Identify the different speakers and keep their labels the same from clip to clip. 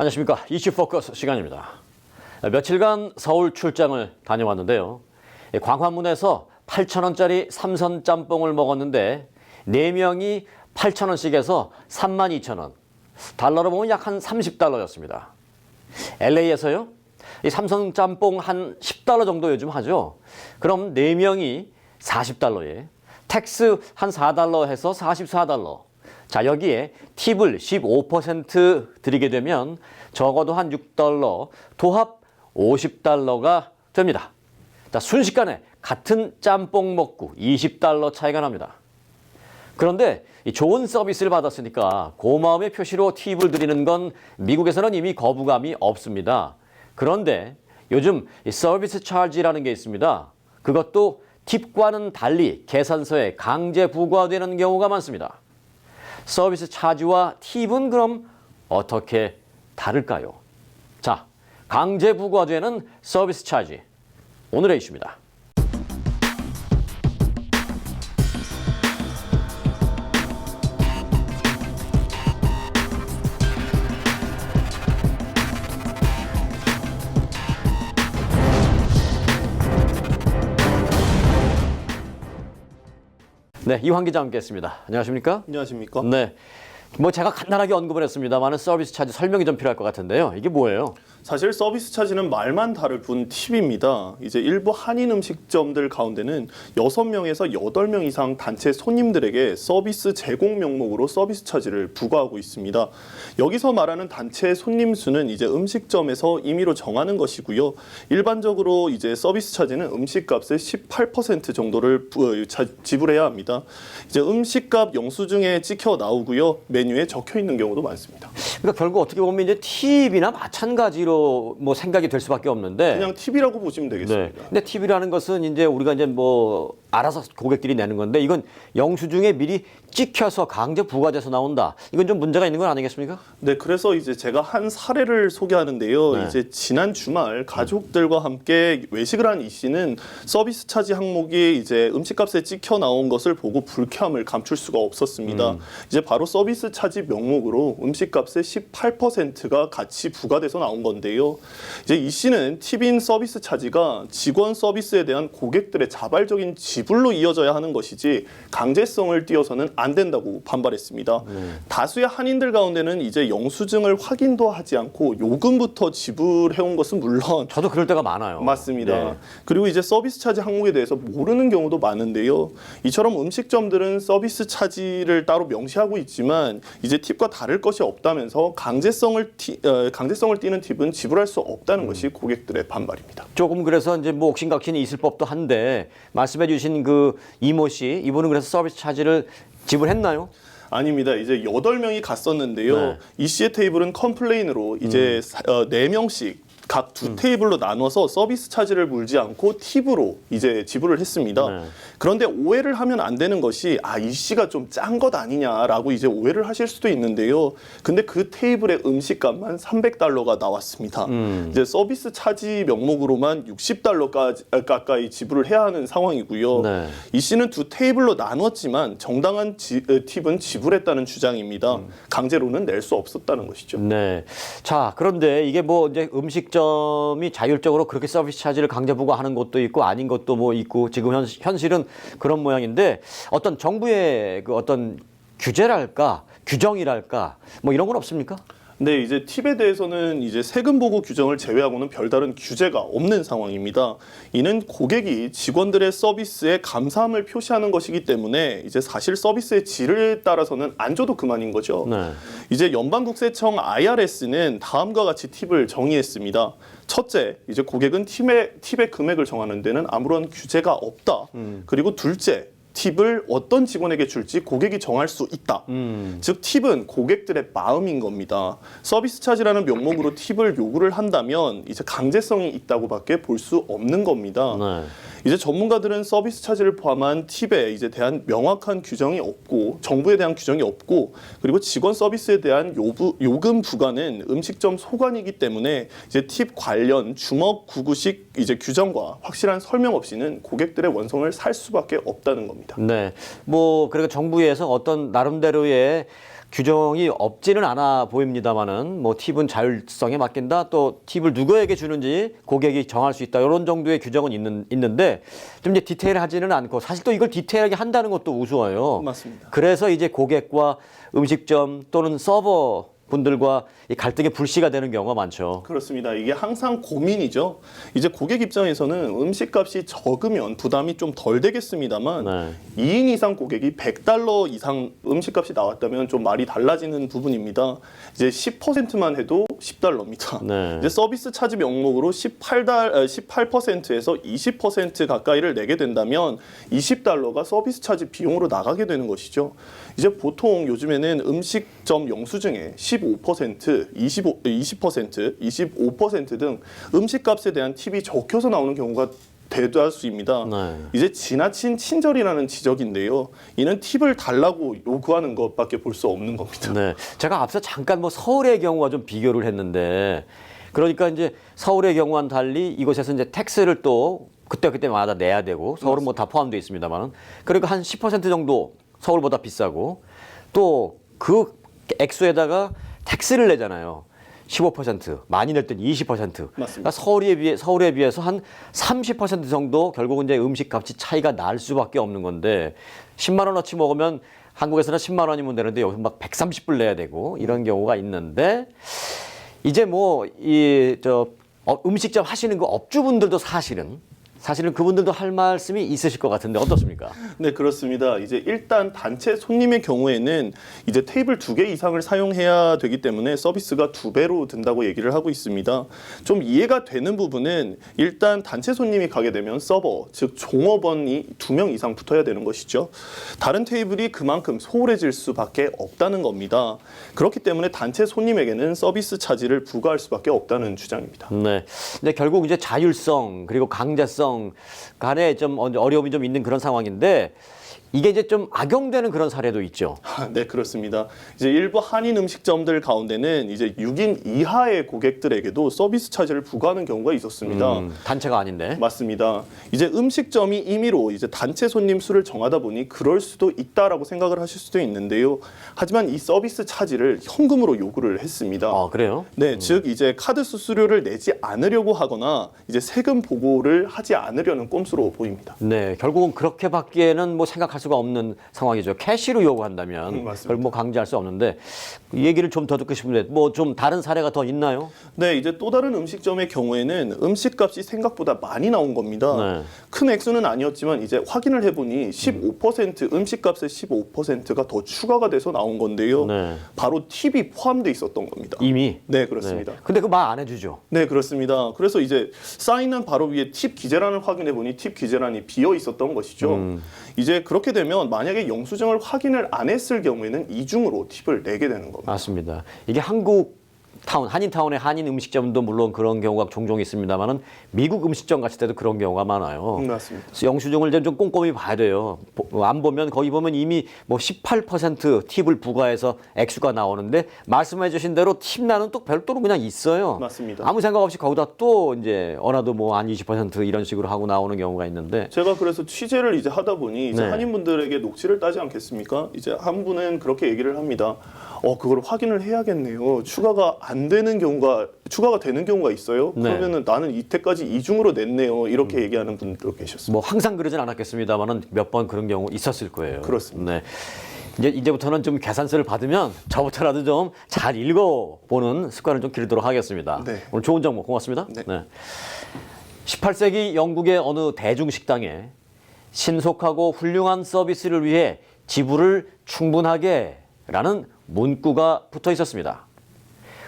Speaker 1: 안녕하십니까. 이슈 포커스 시간입니다. 며칠간 서울 출장을 다녀왔는데요. 광화문에서 8,000원짜리 삼선 짬뽕을 먹었는데 4명이 8,000원씩에서 32,000원. 달러로 보면 약 한 30달러였습니다. LA에서요. 이 삼선 짬뽕 한 10달러 정도 요즘 하죠. 그럼 4명이 40달러에 텍스 한 4달러 해서 44달러. 자, 여기에 팁을 15% 드리게 되면 적어도 한 6달러, 도합 50달러가 됩니다. 자, 순식간에 같은 짬뽕 먹고 20달러 차이가 납니다. 그런데 이 좋은 서비스를 받았으니까 고마움의 표시로 팁을 드리는 건 미국에서는 이미 거부감이 없습니다. 그런데 요즘 이 서비스 차지라는 게 있습니다. 그것도 팁과는 달리 계산서에 강제 부과되는 경우가 많습니다. 서비스 차지와 팁은 그럼 어떻게 다를까요? 자, 강제 부과되는 서비스 차지. 오늘의 이슈입니다. 네, 이황 기자 함께했습니다. 안녕하십니까?
Speaker 2: 안녕하십니까?
Speaker 1: 네, 뭐 제가 간단하게 언급을 했습니다만 서비스 차지 설명이 좀 필요할 것 같은데요. 이게 뭐예요?
Speaker 2: 사실 서비스 차지는 말만 다를 뿐 팁입니다. 이제 일부 한인 음식점들 가운데는 6명에서 8명 이상 단체 손님들에게 서비스 제공 명목으로 서비스 차지를 부과하고 있습니다. 여기서 말하는 단체 손님 수는 이제 음식점에서 임의로 정하는 것이고요. 일반적으로 이제 서비스 차지는 음식값의 18% 정도를 지불해야 합니다. 이제 음식값 영수증에 찍혀 나오고요. 메뉴에 적혀 있는 경우도 많습니다.
Speaker 1: 그러니까 결국 어떻게 보면 이제 팁이나 마찬가지로 뭐 생각이 될 수밖에 없는데
Speaker 2: 그냥 팁이라고 보시면 되겠습니다.
Speaker 1: 네. 근데 팁이라는 것은 이제 우리가 이제 뭐 알아서 고객들이 내는 건데 이건 영수증에 미리 찍혀서 강제 부과돼서 나온다. 이건 좀 문제가 있는 건 아니겠습니까?
Speaker 2: 네, 그래서 이제 제가 한 사례를 소개하는데요.
Speaker 1: 네.
Speaker 2: 이제 지난 주말 가족들과 함께 외식을 한 이 씨는 서비스 차지 항목이 이제 음식값에 찍혀 나온 것을 보고 불쾌함을 감출 수가 없었습니다. 이제 바로 서비스 차지 명목으로 음식값의 18%가 같이 부과돼서 나온 건데요. 이제 이 씨는 팁인 서비스 차지가 직원 서비스에 대한 고객들의 자발적인 지불로 이어져야 하는 것이지 강제성을 띄어서는 안 된다고 반발했습니다. 다수의 한인들 가운데는 이제 영수증을 확인도 하지 않고 요금부터 지불해온 것은 물론
Speaker 1: 저도 그럴 때가 많아요.
Speaker 2: 맞습니다.
Speaker 1: 네.
Speaker 2: 그리고 이제 서비스 차지 항목에 대해서 모르는 경우도 많은데요. 이처럼 음식점들은 서비스 차지를 따로 명시하고 있지만 이제 팁과 다를 것이 없다면서 강제성을 띠는 팁은 지불할 수 없다는 것이 고객들의 반발입니다.
Speaker 1: 조금 그래서 이제 뭐 옥신각신이 있을 법도 한데 말씀해 주신 그 이모 씨, 이분은 그래서 서비스 차지를 지불했나요?
Speaker 2: 아닙니다. 이제 8명이 갔었는데요.
Speaker 1: 네.
Speaker 2: 이 씨의 테이블은 컴플레인으로 이제 4명씩 각 2테이블로 나눠서 서비스 차지를 물지 않고 팁으로 이제 지불을 했습니다.
Speaker 1: 네.
Speaker 2: 그런데 오해를 하면 안 되는 것이 이 씨가 좀 짠 것 아니냐라고 이제 오해를 하실 수도 있는데요. 근데 그 테이블의 음식값만 300달러가 나왔습니다. 이제 서비스 차지 명목으로만 60달러 가까이 지불을 해야 하는 상황이고요.
Speaker 1: 네.
Speaker 2: 이 씨는 2테이블로 나눴지만 정당한 팁은 지불했다는 주장입니다. 강제로는 낼 수 없었다는 것이죠.
Speaker 1: 네. 자, 그런데 이게 뭐 이제 음식점이 자율적으로 그렇게 서비스 차지를 강제 부과하는 것도 있고 아닌 것도 뭐 있고 지금 현실은 그런 모양인데 어떤 정부의 그 어떤 규제랄까, 규정이랄까 뭐 이런 건 없습니까?
Speaker 2: 네, 이제 팁에 대해서는 이제 세금 보고 규정을 제외하고는 별다른 규제가 없는 상황입니다. 이는 고객이 직원들의 서비스에 감사함을 표시하는 것이기 때문에 이제 사실 서비스의 질에 따라서는 안 줘도 그만인 거죠.
Speaker 1: 네.
Speaker 2: 이제 연방국세청 IRS는 다음과 같이 팁을 정의했습니다. 첫째, 이제 고객은 팁의 금액을 정하는 데는 아무런 규제가 없다. 그리고 둘째, 팁을 어떤 직원에게 줄지 고객이 정할 수 있다. 즉 팁은 고객들의 마음인 겁니다. 서비스 차지라는 명목으로 팁을 요구를 한다면 이제 강제성이 있다고밖에 볼 수 없는 겁니다.
Speaker 1: 네.
Speaker 2: 이제 전문가들은 서비스 차지를 포함한 팁에 이제 대한 명확한 규정이 없고 정부에 대한 규정이 없고 그리고 직원 서비스에 대한 요금 부과는 음식점 소관이기 때문에 이제 팁 관련 주먹구구식 이제 규정과 확실한 설명 없이는 고객들의 원성을 살 수밖에 없다는 겁니다.
Speaker 1: 네. 뭐 그러니까 정부에서 어떤 나름대로의 규정이 없지는 않아 보입니다만은 뭐 팁은 자율성에 맡긴다, 또 팁을 누구에게 주는지 고객이 정할 수 있다, 이런 정도의 규정은 있는데 좀 이제 디테일하지는 않고, 사실 또 이걸 디테일하게 한다는 것도 우스워요.
Speaker 2: 맞습니다.
Speaker 1: 그래서 이제 고객과 음식점 또는 서버 분들과 이 갈등의 불씨가 되는 경우가 많죠.
Speaker 2: 그렇습니다. 이게 항상 고민이죠. 이제 고객 입장에서는 음식값이 적으면 부담이 좀 덜 되겠습니다만
Speaker 1: 네.
Speaker 2: 2인 이상 고객이 $100 이상 음식값이 나왔다면 좀 말이 달라지는 부분입니다. 이제 10%만 해도 $10입니다.
Speaker 1: 네.
Speaker 2: 이제 서비스 차지 명목으로 18%에서 20% 가까이를 내게 된다면 $20가 서비스 차지 비용으로 나가게 되는 것이죠. 이제 보통 요즘에는 음식점 영수증에 15%, 20%, 25%등 음식값에 대한 팁이 적혀서 나오는 경우가 대다수입니다.
Speaker 1: 네.
Speaker 2: 이제 지나친 친절이라는 지적인데요. 이는 팁을 달라고 요구하는 것밖에 볼 수 없는 겁니다.
Speaker 1: 네, 제가 앞서 잠깐 뭐 서울의 경우와 좀 비교를 했는데, 그러니까 이제 서울의 경우와는 달리 이곳에서 이제 텍스를 또 그때마다 내야 되고, 서울은 뭐 다 포함되어 있습니다만, 그러니까 한 10% 정도 서울보다 비싸고, 또 그 액수에다가 텍스를 내잖아요. 15%, 많이 낼 땐 20%.
Speaker 2: 맞습니다.
Speaker 1: 그러니까 서울에 비해서 한 30% 정도 결국은 이제 음식값이 차이가 날 수밖에 없는 건데, 10만 원어치 먹으면 한국에서는 10만 원이면 되는데 여기서 막 130불 내야 되고 이런 경우가 있는데, 이제 뭐 음식점 하시는 그 업주분들도 사실은 그분들도 할 말씀이 있으실 것 같은데 어떻습니까?
Speaker 2: 네, 그렇습니다. 이제 일단 단체 손님의 경우에는 이제 테이블 2개 이상을 사용해야 되기 때문에 서비스가 2배로 든다고 얘기를 하고 있습니다. 좀 이해가 되는 부분은 일단 단체 손님이 가게 되면 서버, 즉 종업원이 2명 이상 붙어야 되는 것이죠. 다른 테이블이 그만큼 소홀해질 수밖에 없다는 겁니다. 그렇기 때문에 단체 손님에게는 서비스 차지를 부과할 수밖에 없다는 주장입니다.
Speaker 1: 네. 근데 결국 이제 자율성 그리고 강제성 간에 좀 어려움이 좀 있는 그런 상황인데, 이게 이제 좀 악용되는 그런 사례도 있죠.
Speaker 2: 네, 그렇습니다. 이제 일부 한인 음식점들 가운데는 이제 6인 이하의 고객들에게도 서비스 차지를 부과하는 경우가 있었습니다.
Speaker 1: 단체가 아닌데.
Speaker 2: 맞습니다. 이제 음식점이 임의로 이제 단체 손님 수를 정하다 보니 그럴 수도 있다라고 생각을 하실 수도 있는데요. 하지만 이 서비스 차지를 현금으로 요구를 했습니다.
Speaker 1: 아, 그래요?
Speaker 2: 네, 즉 이제 카드 수수료를 내지 않으려고 하거나 이제 세금 보고를 하지 않으려는 꼼수로 보입니다.
Speaker 1: 네, 결국은 그렇게 받기에는 뭐 생각할 수가 없는 상황이죠. 캐시로 요구한다면
Speaker 2: 맞습니다.
Speaker 1: 그걸 뭐 강제할 수 없는데, 이 얘기를 좀 더 듣고 싶은데 뭐 좀 다른 사례가 더 있나요?
Speaker 2: 네, 이제 또 다른 음식점의 경우에는 음식값이 생각보다 많이 나온 겁니다.
Speaker 1: 네.
Speaker 2: 큰 액수는 아니었지만 이제 확인을 해보니 15% 음식값의 15%가 더 추가가 돼서 나온 건데요.
Speaker 1: 네.
Speaker 2: 바로 팁이 포함돼 있었던 겁니다.
Speaker 1: 이미.
Speaker 2: 네, 그렇습니다.
Speaker 1: 네. 근데 그 말 안 해주죠.
Speaker 2: 네, 그렇습니다. 그래서 이제 사인은 바로 위에 팁 기재란을 확인해 보니 팁 기재란이 비어 있었던 것이죠. 이제 그렇게 되면 만약에 영수증을 확인을 안 했을 경우에는 이중으로 팁을 내게 되는 겁니다.
Speaker 1: 맞습니다. 이게 한인타운의 한인 음식점도 물론 그런 경우가 종종 있습니다만은, 미국 음식점 갔을 때도 그런 경우가 많아요.
Speaker 2: 맞습니다.
Speaker 1: 그래서 영수증을 좀 꼼꼼히 봐야 돼요. 안 보면 거기 보면 이미 뭐 18% 팁을 부과해서 액수가 나오는데, 말씀해 주신 대로 팁 나는 또 별도로 그냥 있어요.
Speaker 2: 맞습니다.
Speaker 1: 아무 생각 없이 거기다 또 이제 어나도 뭐 한 20% 이런 식으로 하고 나오는 경우가 있는데,
Speaker 2: 제가 그래서 취재를 이제 하다 보니 이제
Speaker 1: 네.
Speaker 2: 한인분들에게 녹취를 따지 않겠습니까? 이제 한 분은 그렇게 얘기를 합니다. 그걸 확인을 해야겠네요. 추가가 되는 경우가 있어요.
Speaker 1: 네.
Speaker 2: 그러면은 나는 이때까지 이중으로 냈네요. 이렇게 얘기하는 분들도 계셨습니다.
Speaker 1: 뭐 항상 그러진 않았겠습니다만은 몇 번 그런 경우 있었을 거예요.
Speaker 2: 그렇습니다.
Speaker 1: 네. 이제부터는 좀 계산서를 받으면 저부터라도 좀 잘 읽어보는 습관을 좀 기르도록 하겠습니다.
Speaker 2: 네.
Speaker 1: 오늘 좋은 정보 고맙습니다.
Speaker 2: 네.
Speaker 1: 18세기 영국의 어느 대중식당에 신속하고 훌륭한 서비스를 위해 지불을 충분하게 라는 문구가 붙어 있었습니다.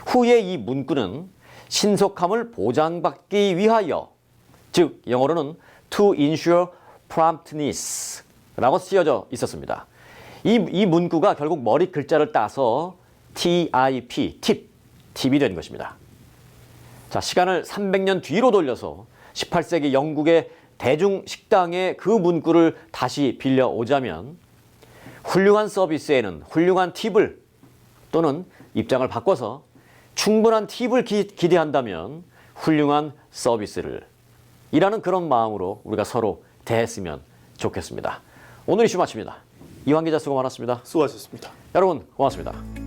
Speaker 1: 후에 이 문구는 신속함을 보장받기 위하여, 즉 영어로는 to ensure promptness 라고 쓰여져 있었습니다. 이 문구가 결국 머리 글자를 따서 TIP, 팁이 된 것입니다. 자, 시간을 300년 뒤로 돌려서 18세기 영국의 대중식당의 그 문구를 다시 빌려오자면, 훌륭한 서비스에는 훌륭한 팁을, 또는 입장을 바꿔서 충분한 팁을 기대한다면 훌륭한 서비스를, 이라는 그런 마음으로 우리가 서로 대했으면 좋겠습니다. 오늘 이슈 마칩니다. 이완 기자 수고 많았습니다.
Speaker 2: 수고하셨습니다.
Speaker 1: 여러분 고맙습니다.